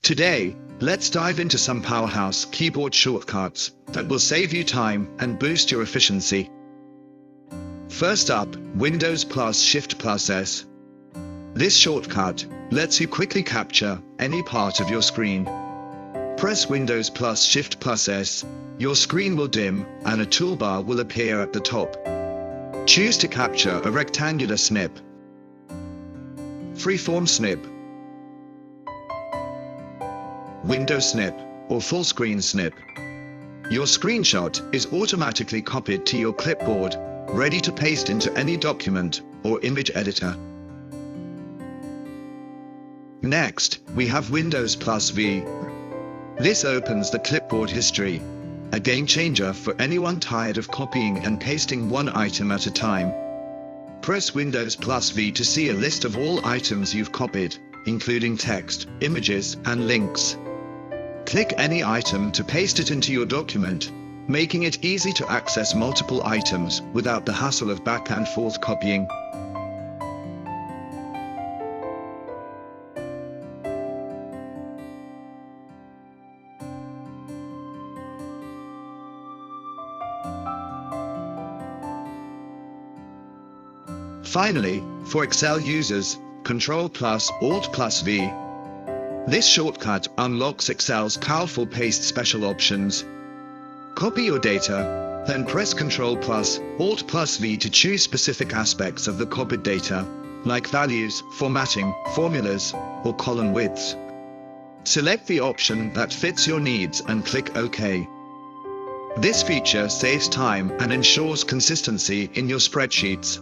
Today, let's dive into some powerhouse keyboard shortcuts that will save you time and boost your efficiency. First up, Windows plus Shift plus S. This shortcut lets you quickly capture any part of your screen. Press Windows plus Shift plus S, your screen will dim and a toolbar will appear at the top. Choose to capture a rectangular snip, freeform snip, window snip, or full screen snip. Your screenshot is automatically copied to your clipboard, ready to paste into any document or image editor. Next, we have Windows plus V. This opens the clipboard history, a game changer for anyone tired of copying and pasting one item at a time. Press Windows plus V to see a list of all items you've copied, including text, images, and links. Click any item to paste it into your document, making it easy to access multiple items without the hassle of back and forth copying. Finally, for Excel users, Ctrl+Alt+V. This shortcut unlocks Excel's powerful paste special options. Copy your data, then press Ctrl+Alt+V to choose specific aspects of the copied data, like values, formatting, formulas, or column widths. Select the option that fits your needs and click OK. This feature saves time and ensures consistency in your spreadsheets.